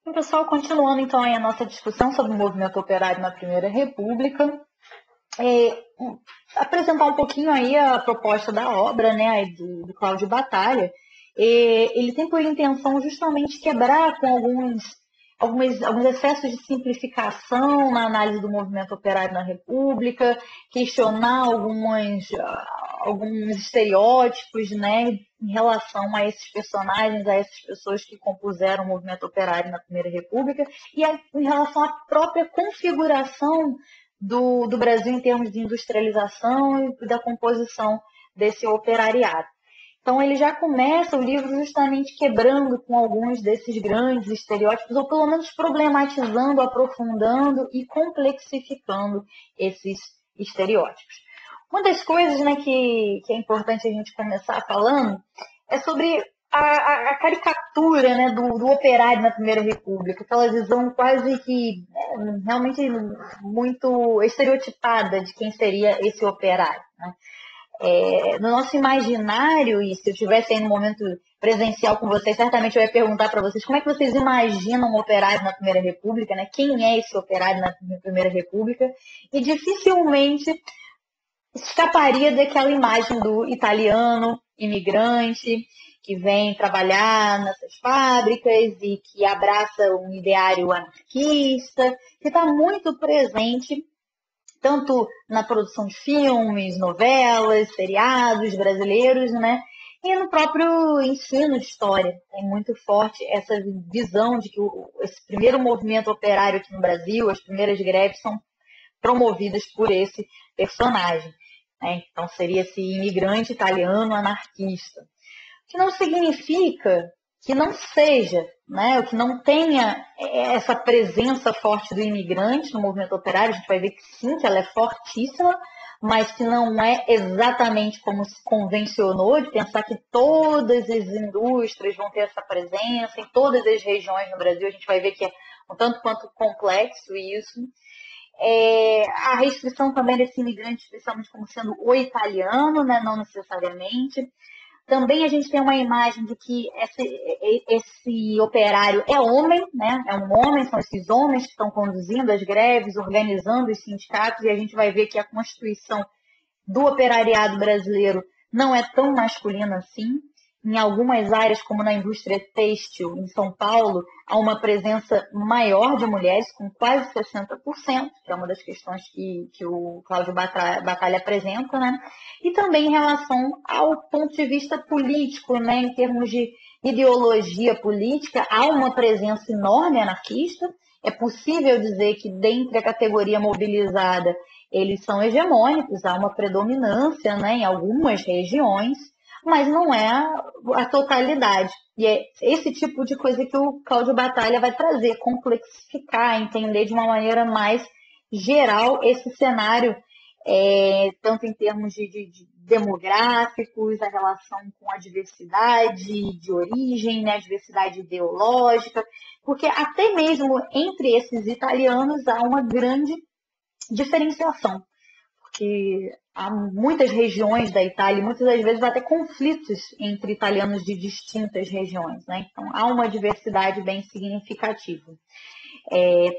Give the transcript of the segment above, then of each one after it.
Bom, pessoal, continuando então aí a nossa discussão sobre o movimento operário na Primeira República, é, apresentar um pouquinho aí a proposta da obra, né, aí do Cláudio Batalha. Ele tem por intenção justamente quebrar com alguns excessos de simplificação na análise do movimento operário na República, questionar alguns estereótipos, né, em relação a esses personagens, a essas pessoas que compuseram o movimento operário na Primeira República, e em relação à própria configuração do Brasil em termos de industrialização e da composição desse operariado. Então ele já começa o livro justamente quebrando com alguns desses grandes estereótipos, ou pelo menos problematizando, aprofundando e complexificando esses estereótipos. Uma das coisas, né, que é importante a gente começar falando é sobre a caricatura, né, do operário na Primeira República, aquela visão quase que realmente muito estereotipada de quem seria esse operário, né? No nosso imaginário, e se eu estivesse aí no momento presencial com vocês, certamente eu ia perguntar para vocês como é que vocês imaginam um operário na Primeira República, né? Quem é esse operário na Primeira República? E dificilmente escaparia daquela imagem do italiano imigrante que vem trabalhar nessas fábricas e que abraça um ideário anarquista, que está muito presente tanto na produção de filmes, novelas, seriados brasileiros, né? E no próprio ensino de história. Tem muito forte essa visão de que esse primeiro movimento operário aqui no Brasil, as primeiras greves são promovidas por esse personagem, né? Então seria esse imigrante italiano anarquista. O que não significa que não seja, né, o que não tenha essa presença forte do imigrante no movimento operário. A gente vai ver que sim, que ela é fortíssima, mas que não é exatamente como se convencionou, de pensar que todas as indústrias vão ter essa presença em todas as regiões no Brasil. A gente vai ver que é um tanto quanto complexo isso. A restrição também desse imigrante, especialmente como sendo o italiano, né, não necessariamente. Também a gente tem uma imagem de que esse operário é homem, né? É um homem, são esses homens que estão conduzindo as greves, organizando os sindicatos, e a gente vai ver que a constituição do operariado brasileiro não é tão masculina assim. Em algumas áreas, como na indústria têxtil, em São Paulo, há uma presença maior de mulheres, com quase 60%, que é uma das questões que o Cláudio Batalha apresenta, né? E também em relação ao ponto de vista político, né? Em termos de ideologia política, há uma presença enorme anarquista. É possível dizer que, dentre a categoria mobilizada, eles são hegemônicos, há uma predominância, né, em algumas regiões, mas não é a totalidade. E é esse tipo de coisa que o Cláudio Batalha vai trazer, complexificar, entender de uma maneira mais geral esse cenário, tanto em termos de demográficos, a relação com a diversidade de origem, né, a diversidade ideológica, porque até mesmo entre esses italianos há uma grande diferenciação, porque há muitas regiões da Itália, e muitas das vezes até conflitos entre italianos de distintas regiões, né? Então há uma diversidade bem significativa,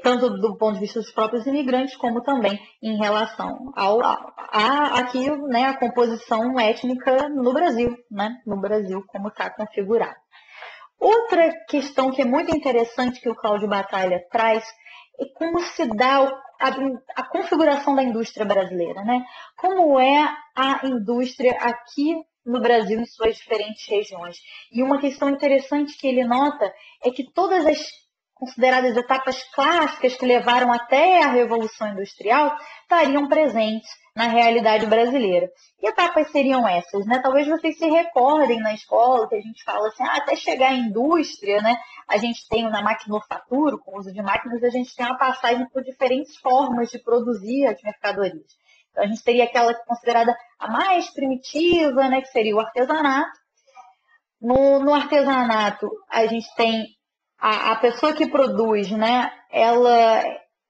tanto do ponto de vista dos próprios imigrantes, como também em relação aqui, né, a composição étnica no Brasil, né? No Brasil, como está configurado. Outra questão que é muito interessante que o Cláudio Batalha traz é como se dá a configuração da indústria brasileira, né? Como é a indústria aqui no Brasil, em suas diferentes regiões. E uma questão interessante que ele nota é que todas as consideradas etapas clássicas que levaram até a Revolução Industrial estariam presentes na realidade brasileira. Que etapas seriam essas, né? Talvez vocês se recordem na escola que a gente fala assim, até chegar à indústria, né? A gente tem na maquinofatura, com o uso de máquinas, a gente tem uma passagem por diferentes formas de produzir as mercadorias. Então a gente teria aquela considerada a mais primitiva, né? Que seria o artesanato. No artesanato, a gente tem a pessoa que produz, né? Ela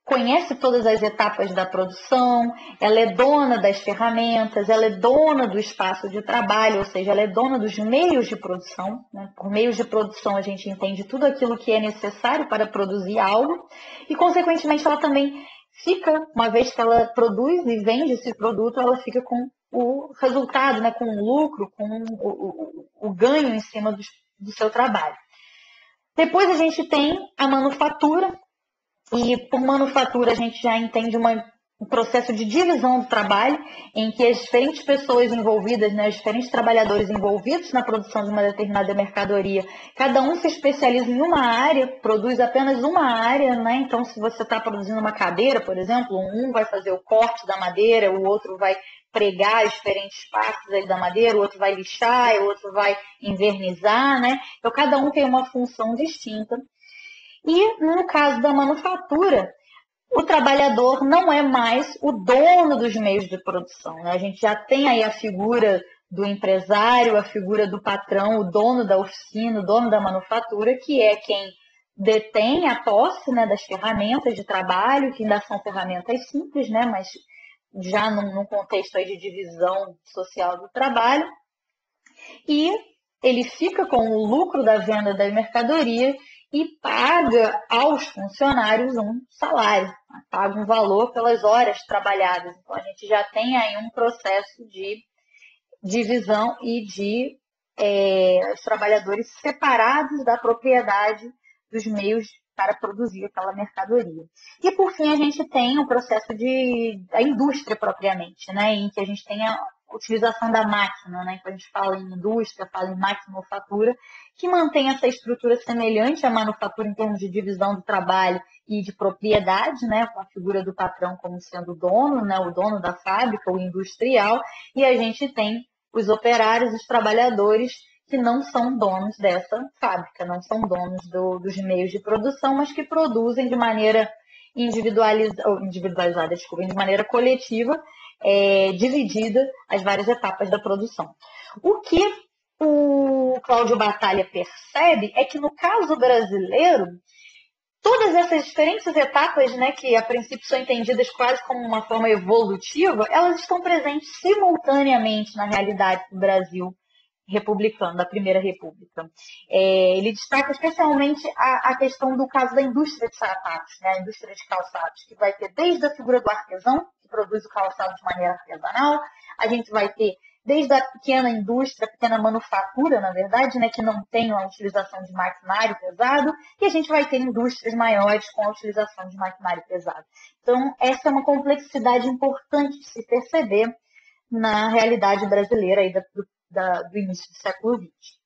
conhece todas as etapas da produção, ela é dona das ferramentas, ela é dona do espaço de trabalho, ou seja, ela é dona dos meios de produção. Né? Por meios de produção, a gente entende tudo aquilo que é necessário para produzir algo e, consequentemente, ela também fica, uma vez que ela produz e vende esse produto, ela fica com o resultado, né? Com o lucro, com o ganho em cima do seu trabalho. Depois a gente tem a manufatura, e por manufatura a gente já entende um processo de divisão do trabalho, em que as diferentes pessoas envolvidas, né, os diferentes trabalhadores envolvidos na produção de uma determinada mercadoria, cada um se especializa em uma área, produz apenas uma área, né? Então, se você está produzindo uma cadeira, por exemplo, um vai fazer o corte da madeira, o outro vai pregar as diferentes partes aí da madeira, o outro vai lixar, o outro vai invernizar, né? Então, cada um tem uma função distinta. E, no caso da manufatura, o trabalhador não é mais o dono dos meios de produção. Né? A gente já tem aí a figura do empresário, a figura do patrão, o dono da oficina, o dono da manufatura, que é quem detém a posse, né, das ferramentas de trabalho, que ainda são ferramentas simples, né, mas já num contexto aí de divisão social do trabalho. E ele fica com o lucro da venda da mercadoria e paga aos funcionários um salário, paga um valor pelas horas trabalhadas. Então, a gente já tem aí um processo de divisão e de os trabalhadores separados da propriedade dos meios para produzir aquela mercadoria. E, por fim, a gente tem o processo da indústria propriamente, né, em que a gente tem a utilização da máquina, né? Então a gente fala em indústria, fala em maquinofatura, que mantém essa estrutura semelhante à manufatura em termos de divisão do trabalho e de propriedade, né? Com a figura do patrão como sendo o dono, né? O dono da fábrica, o industrial, e a gente tem os operários, os trabalhadores que não são donos dessa fábrica, não são donos dos meios de produção, mas que produzem de maneira individualizada, de maneira coletiva, dividida as várias etapas da produção. O que o Cláudio Batalha percebe é que, no caso brasileiro, todas essas diferentes etapas, né, que a princípio são entendidas quase como uma forma evolutiva, elas estão presentes simultaneamente na realidade do Brasil republicano, da Primeira República. Ele destaca especialmente a questão do caso da indústria de sapatos, né, a indústria de calçados, que vai ter desde a figura do artesão, que produz o calçado de maneira artesanal, a gente vai ter desde a pequena indústria, a pequena manufatura, na verdade, né, que não tem a utilização de maquinário pesado, e a gente vai ter indústrias maiores com a utilização de maquinário pesado. Então, essa é uma complexidade importante de se perceber na realidade brasileira aí do início do século XX.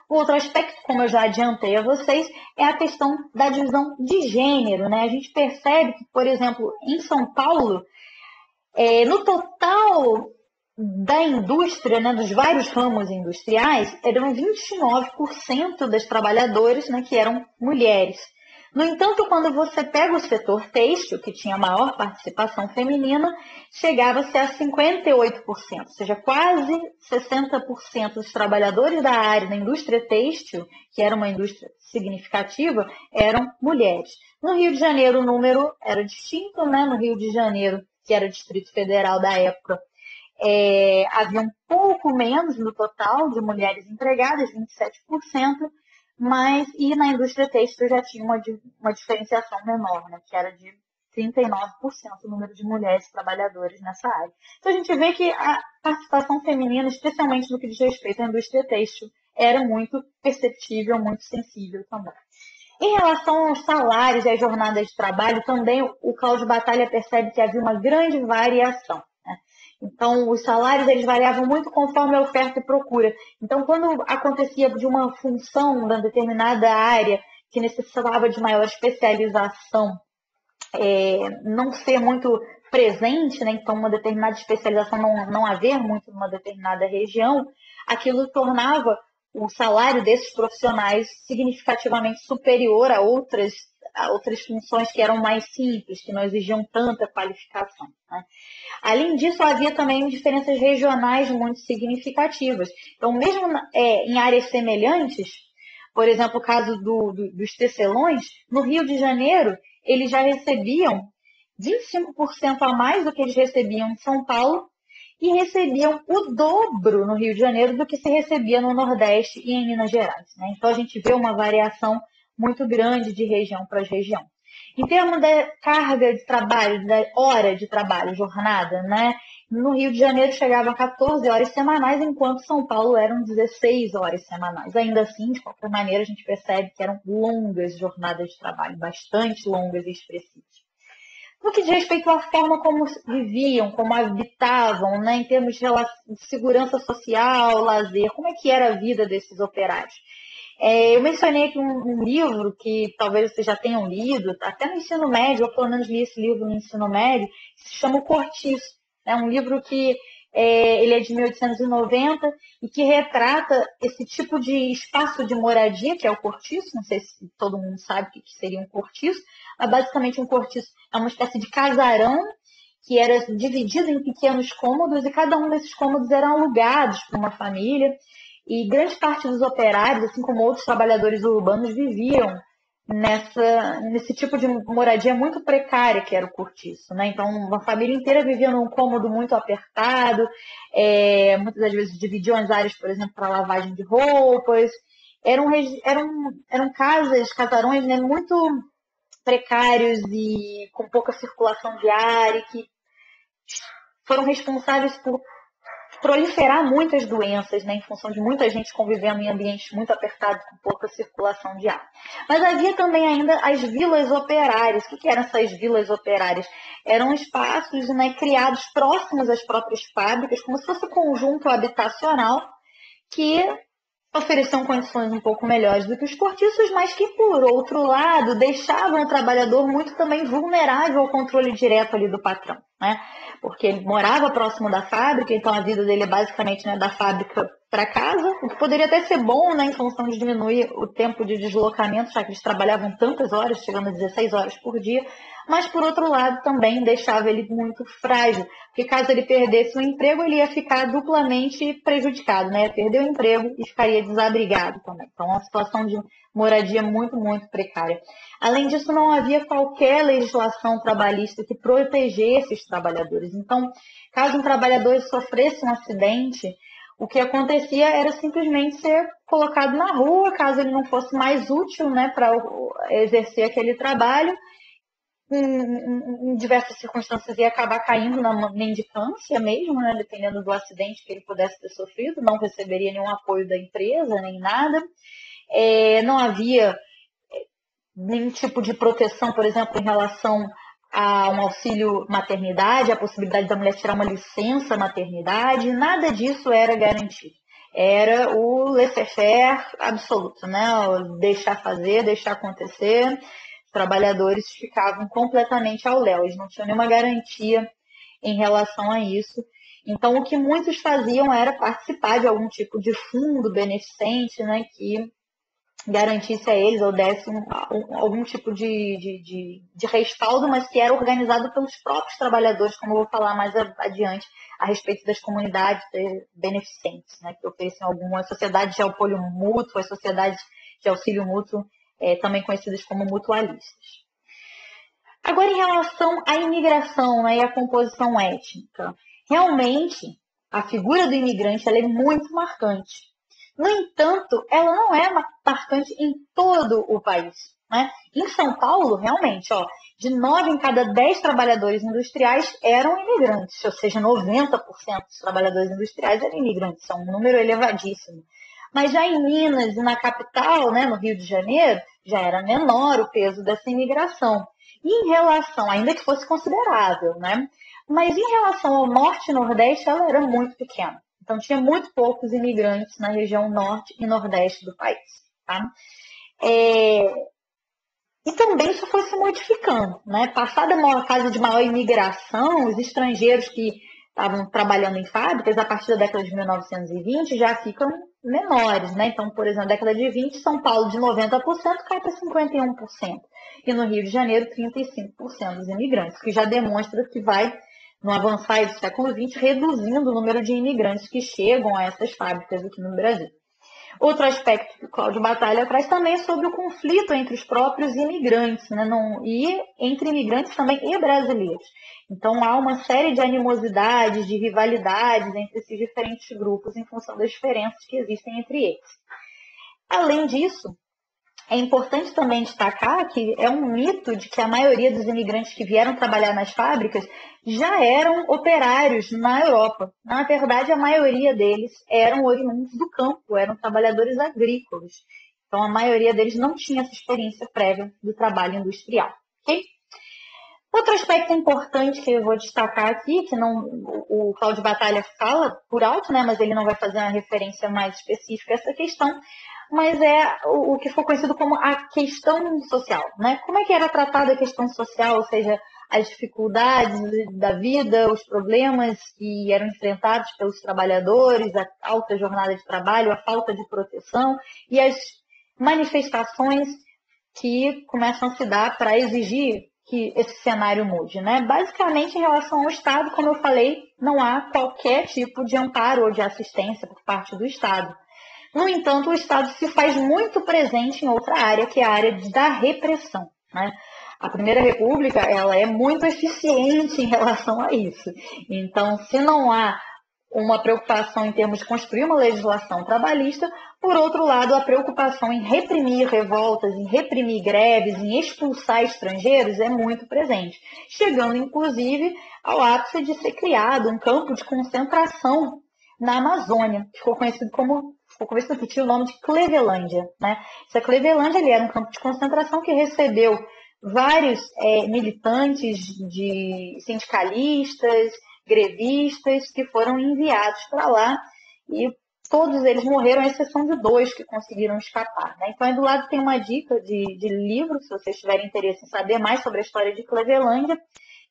O outro aspecto, como eu já adiantei a vocês, é a questão da divisão de gênero. Né? A gente percebe que, por exemplo, em São Paulo, no total da indústria, né, dos vários ramos industriais, eram 29% das trabalhadoras, né, que eram mulheres. No entanto, quando você pega o setor têxtil, que tinha maior participação feminina, chegava-se a 58%, ou seja, quase 60% dos trabalhadores da área da indústria têxtil, que era uma indústria significativa, eram mulheres. No Rio de Janeiro, o número era distinto, né? No Rio de Janeiro, que era o Distrito Federal da época, havia um pouco menos no total de mulheres empregadas, 27%, e na indústria têxtil já tinha uma diferenciação menor, né, que era de 39% o número de mulheres trabalhadoras nessa área. Então a gente vê que a participação feminina, especialmente no que diz respeito à indústria têxtil, era muito perceptível, muito sensível também. Em relação aos salários e às jornadas de trabalho, também o Cláudio Batalha percebe que havia uma grande variação. Então, os salários eles variavam muito conforme a oferta e procura. Então, quando acontecia de uma função, uma determinada área que necessitava de maior especialização, não ser muito presente, né? Então uma determinada especialização não haver muito numa determinada região, aquilo tornava o salário desses profissionais significativamente superior a outras funções que eram mais simples, que não exigiam tanta qualificação. Né? Além disso, havia também diferenças regionais muito significativas. Então, mesmo em áreas semelhantes, Por exemplo, o caso dos tecelões, no Rio de Janeiro, eles já recebiam 25% a mais do que eles recebiam em São Paulo e recebiam o dobro no Rio de Janeiro do que se recebia no Nordeste e em Minas Gerais. Né? Então, a gente vê uma variação muito grande de região para região. Em termos da carga de trabalho, da hora de trabalho, jornada, né? No Rio de Janeiro chegava a 14 horas semanais, enquanto São Paulo eram 16 horas semanais. Ainda assim, de qualquer maneira, a gente percebe que eram longas jornadas de trabalho, bastante longas e expressivas. No que diz respeito à forma como viviam, como habitavam, né, em termos de segurança social, lazer, como é que era a vida desses operários? Eu mencionei aqui um livro que talvez vocês já tenham lido, até no ensino médio, eu pelo menos li esse livro no ensino médio, que se chama O Cortiço. É um livro que ele é de 1890 e que retrata esse tipo de espaço de moradia, que é o cortiço. Não sei se todo mundo sabe o que seria um cortiço, mas basicamente um cortiço é uma espécie de casarão que era dividido em pequenos cômodos e cada um desses cômodos eram alugados por uma família. E grande parte dos operários, assim como outros trabalhadores urbanos, viviam nesse tipo de moradia muito precária que era o cortiço. Né? Então, uma família inteira vivia num cômodo muito apertado, muitas das vezes dividiam as áreas, por exemplo, para lavagem de roupas. Eram casarões, né, muito precários e com pouca circulação de ar e que foram responsáveis por proliferar muitas doenças, né, em função de muita gente convivendo em ambientes muito apertados com pouca circulação de ar. Mas havia também ainda as vilas operárias. O que eram essas vilas operárias? Eram espaços, né, criados próximos às próprias fábricas, como se fosse um conjunto habitacional que ofereciam condições um pouco melhores do que os cortiços, mas que, por outro lado, deixavam o trabalhador muito também vulnerável ao controle direto ali do patrão, né? Porque ele morava próximo da fábrica, então a vida dele é basicamente, né, da fábrica para casa, o que poderia até ser bom, né, em função de diminuir o tempo de deslocamento, já que eles trabalhavam tantas horas, chegando a 16 horas por dia, mas, por outro lado, também deixava ele muito frágil, porque caso ele perdesse o emprego, ele ia ficar duplamente prejudicado, né? Ia perder o emprego e ficaria desabrigado também. Então, uma situação de moradia muito, muito precária. Além disso, não havia qualquer legislação trabalhista que protegesse os trabalhadores. Então, caso um trabalhador sofresse um acidente, o que acontecia era simplesmente ser colocado na rua, caso ele não fosse mais útil, né, para exercer aquele trabalho. Em diversas circunstâncias ia acabar caindo na mendicância mesmo, né, dependendo do acidente que ele pudesse ter sofrido, não receberia nenhum apoio da empresa, nem nada. Não havia nenhum tipo de proteção, por exemplo, em relação a um auxílio maternidade, a possibilidade da mulher tirar uma licença maternidade, nada disso era garantido. Era o laissez-faire absoluto, né? O deixar fazer, deixar acontecer. Os trabalhadores ficavam completamente ao léu, eles não tinham nenhuma garantia em relação a isso. Então, o que muitos faziam era participar de algum tipo de fundo beneficente, né, que garantisse a eles ou desse algum tipo de respaldo, mas que era organizado pelos próprios trabalhadores, como eu vou falar mais adiante, a respeito das comunidades beneficentes, né, que ofereciam algumas sociedades de apoio mútuo, as sociedades de auxílio mútuo, também conhecidas como mutualistas. Agora, em relação à imigração, né, e à composição étnica, realmente a figura do imigrante ela é muito marcante. No entanto, ela não é marcante em todo o país. Né? Em São Paulo, realmente, de 9 em cada 10 trabalhadores industriais eram imigrantes, ou seja, 90% dos trabalhadores industriais eram imigrantes, é um número elevadíssimo. Mas já em Minas e na capital, né, no Rio de Janeiro, já era menor o peso dessa imigração. E em relação, ainda que fosse considerável, né? Mas em relação ao norte e nordeste, ela era muito pequena. Então, tinha muito poucos imigrantes na região norte e nordeste do país. Tá? E também isso foi se modificando. Né? Passada a fase de maior imigração, os estrangeiros que estavam trabalhando em fábricas, a partir da década de 1920, já ficam menores. Né? Então, por exemplo, na década de 20, São Paulo de 90% cai para 51%. E no Rio de Janeiro, 35% dos imigrantes, que já demonstra que vai, no avançar do século XX, reduzindo o número de imigrantes que chegam a essas fábricas aqui no Brasil. Outro aspecto que o Cláudio Batalha traz também é sobre o conflito entre os próprios imigrantes, né? E entre imigrantes também e brasileiros. Então, há uma série de animosidades, de rivalidades entre esses diferentes grupos em função das diferenças que existem entre eles. Além disso, é importante também destacar que é um mito de que a maioria dos imigrantes que vieram trabalhar nas fábricas já eram operários na Europa. Na verdade, a maioria deles eram oriundos do campo, eram trabalhadores agrícolas. Então, a maioria deles não tinha essa experiência prévia do trabalho industrial. Okay? Outro aspecto importante que eu vou destacar aqui, que não, o Cláudio Batalha fala por alto, né, mas ele não vai fazer uma referência mais específica a essa questão, mas é o que foi conhecido como a questão social. Né? Como é que era tratada a questão social, ou seja, as dificuldades da vida, os problemas que eram enfrentados pelos trabalhadores, a alta jornada de trabalho, a falta de proteção e as manifestações que começam a se dar para exigir que esse cenário mude, né? Basicamente, em relação ao Estado, como eu falei, não há qualquer tipo de amparo ou de assistência por parte do Estado. No entanto, o Estado se faz muito presente em outra área, que é a área da repressão, né? A Primeira República, ela é muito eficiente em relação a isso. Então, se não há uma preocupação em termos de construir uma legislação trabalhista, por outro lado, a preocupação em reprimir revoltas, em reprimir greves, em expulsar estrangeiros é muito presente, chegando inclusive ao ápice de ser criado um campo de concentração na Amazônia, que ficou conhecido que tinha o nome de Clevelândia. Né? Essa Clevelândia era um campo de concentração que recebeu vários militantes de sindicalistas, grevistas que foram enviados para lá e todos eles morreram, à exceção de 2 que conseguiram escapar. Né? Então, aí do lado tem uma dica de livro, se vocês tiverem interesse em saber mais sobre a história de Clevelândia,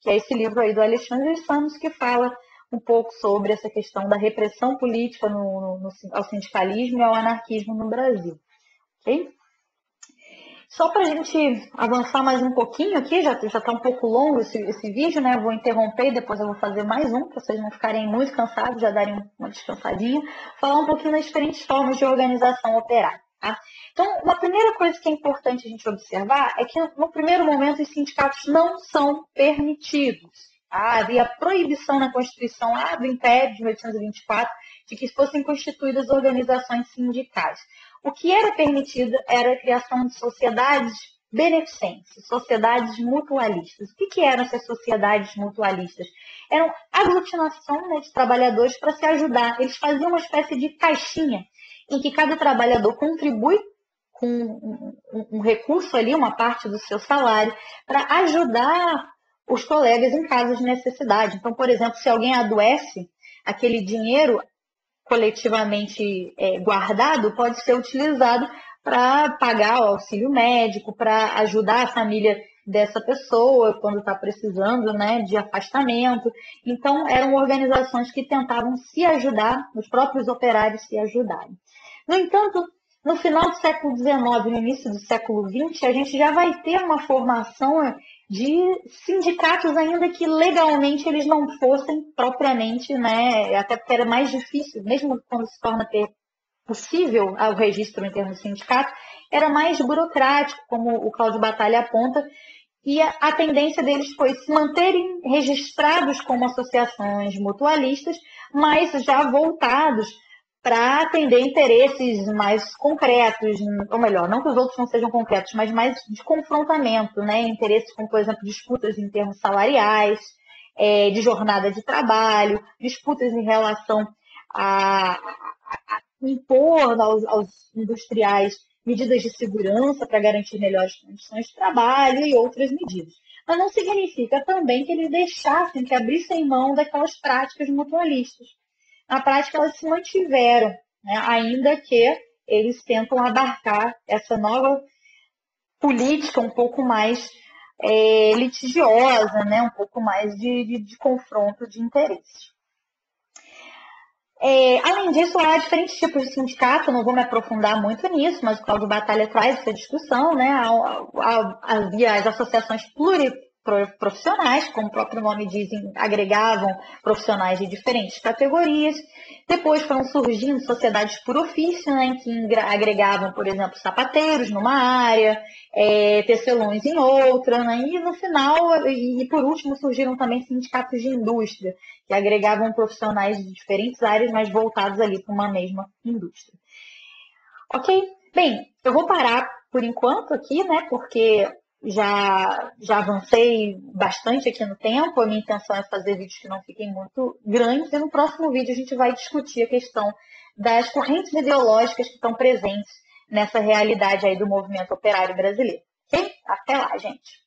que é esse livro aí do Alexandre Santos, que fala um pouco sobre essa questão da repressão política ao sindicalismo e ao anarquismo no Brasil. Okay? Só para a gente avançar mais um pouquinho aqui, já está um pouco longo esse vídeo, né? Eu vou interromper e depois eu vou fazer mais um, para vocês não ficarem muito cansados, já darem uma descansadinha. Falar um pouquinho das diferentes formas de organização operária. Tá? Então, uma primeira coisa que é importante a gente observar é que, no primeiro momento, os sindicatos não são permitidos. Tá? Havia proibição na Constituição lá do Império de 1824 de que fossem constituídas organizações sindicais. O que era permitido era a criação de sociedades beneficentes, sociedades mutualistas. O que eram essas sociedades mutualistas? Eram aglutinação, né, de trabalhadores para se ajudar. Eles faziam uma espécie de caixinha em que cada trabalhador contribui com um recurso ali, uma parte do seu salário, para ajudar os colegas em casos de necessidade. Então, por exemplo, se alguém adoece, aquele dinheiro coletivamente guardado pode ser utilizado para pagar o auxílio médico, para ajudar a família dessa pessoa quando está precisando, né, de afastamento. Então, eram organizações que tentavam se ajudar, os próprios operários se ajudarem. No entanto, no final do século XIX, no início do século XX, a gente já vai ter uma formação de sindicatos, ainda que legalmente eles não fossem propriamente, né, até porque era mais difícil, mesmo quando se torna possível o registro em termos de sindicato, era mais burocrático, como o Cláudio Batalha aponta, e a tendência deles foi se manterem registrados como associações mutualistas, mas já voltados para atender interesses mais concretos, ou melhor, não que os outros não sejam concretos, mas mais de confrontamento, né? Interesses como, por exemplo, disputas em termos salariais, de jornada de trabalho, disputas em relação a impor aos industriais medidas de segurança para garantir melhores condições de trabalho e outras medidas. Mas não significa também que eles deixassem, que abrissem mão daquelas práticas mutualistas. Na prática, elas se mantiveram, né? Ainda que eles tentam abarcar essa nova política um pouco mais litigiosa, né? Um pouco mais de confronto de interesses. Além disso, há diferentes tipos de sindicato, não vou me aprofundar muito nisso, mas o Cláudio Batalha traz essa discussão, né? Havia as associações pluriprofissionais, como o próprio nome diz, agregavam profissionais de diferentes categorias. Depois foram surgindo sociedades por ofício, né, em que agregavam, por exemplo, sapateiros numa área, tecelões em outra, né, e no final, e por último, surgiram também sindicatos de indústria, que agregavam profissionais de diferentes áreas, mas voltados ali para uma mesma indústria. Ok? Bem, eu vou parar por enquanto aqui, né, porque já avancei bastante aqui no tempo. A minha intenção é fazer vídeos que não fiquem muito grandes. E no próximo vídeo a gente vai discutir a questão das correntes ideológicas que estão presentes nessa realidade aí do movimento operário brasileiro. Ok? Até lá, gente!